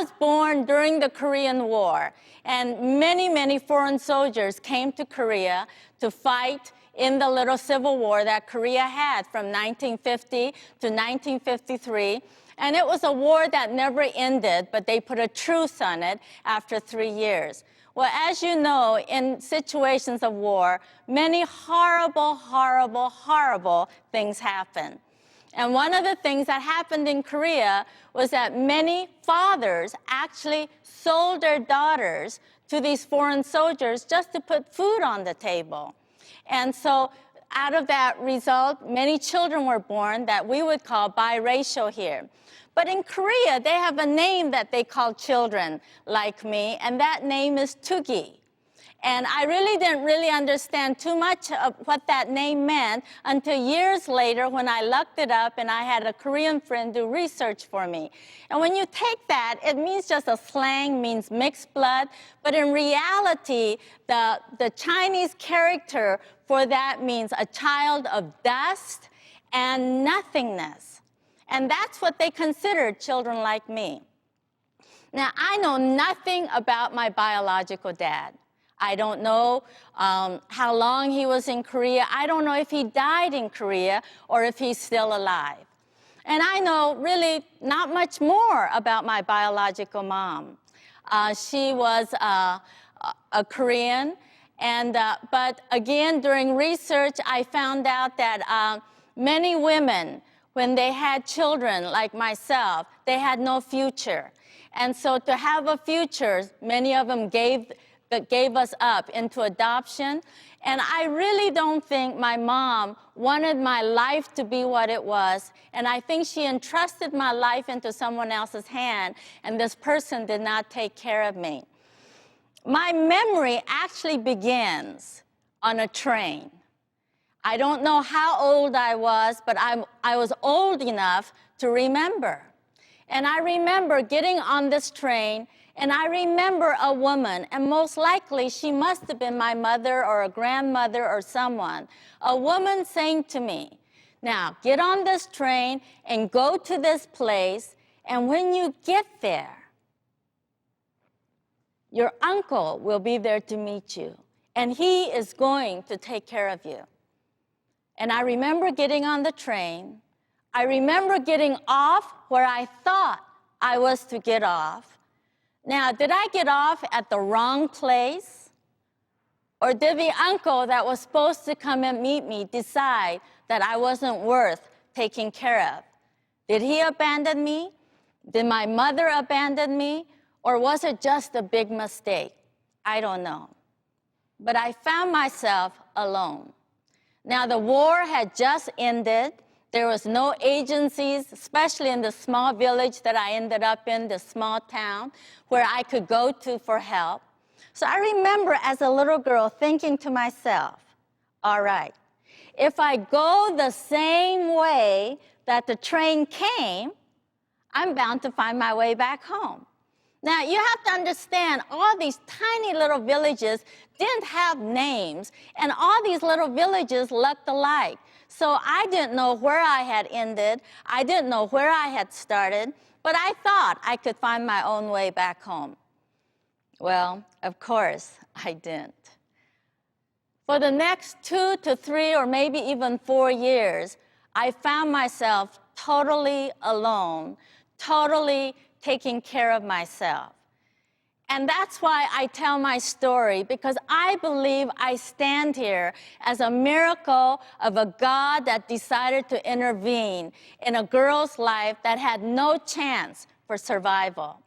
was born during the Korean War, and many, many foreign soldiers came to Korea to fight in the little civil war that Korea had from 1950 to 1953. And it was a war that never ended, but they put a truce on it after 3 years. Well, as you know, in situations of war, many horrible, horrible, horrible things happen. And one of the things that happened in Korea was that many fathers actually sold their daughters to these foreign soldiers just to put food on the table. And so out of that result, many children were born that we would call biracial here. But in Korea, they have a name that they call children like me, and that name is Tugi. And I really didn't understand too much of what that name meant until years later when I looked it up and I had a Korean friend do research for me. And when you take that, it means just a slang, means mixed blood. But in reality, the Chinese character for that means a child of dust and nothingness. And that's what they considered children like me. Now, I know nothing about my biological dad. I don't know how long he was in Korea. I don't know if he died in Korea or if he's still alive. And I know really not much more about my biological mom. She was a Korean, but again, during research, I found out that many women, when they had children like myself, they had no future. And so to have a future, many of them gave us up into adoption. And I really don't think my mom wanted my life to be what it was. And I think she entrusted my life into someone else's hand, and this person did not take care of me. My memory actually begins on a train. I don't know how old I was, but I was old enough to remember. And I remember getting on this train, and I remember a woman, and most likely she must have been my mother or a grandmother or someone, a woman saying to me, "Now, get on this train and go to this place, and when you get there, your uncle will be there to meet you, and he is going to take care of you." And I remember getting on the train. I remember getting off where I thought I was to get off. Now, did I get off at the wrong place? Or did the uncle that was supposed to come and meet me decide that I wasn't worth taking care of? Did he abandon me? Did my mother abandon me? Or was it just a big mistake? I don't know. But I found myself alone. Now, the war had just ended. There was no agencies, especially in the small village that I ended up in, the small town, where I could go to for help. So I remember as a little girl thinking to myself, all right, if I go the same way that the train came, I'm bound to find my way back home. Now, you have to understand, all these tiny little villages didn't have names, and all these little villages looked alike. So I didn't know where I had ended. I didn't know where I had started, but I thought I could find my own way back home. Well, of course, I didn't. For the next 2 to 3 or maybe even 4 years, I found myself totally alone, totally taking care of myself. And that's why I tell my story, because I believe I stand here as a miracle of a God that decided to intervene in a girl's life that had no chance for survival.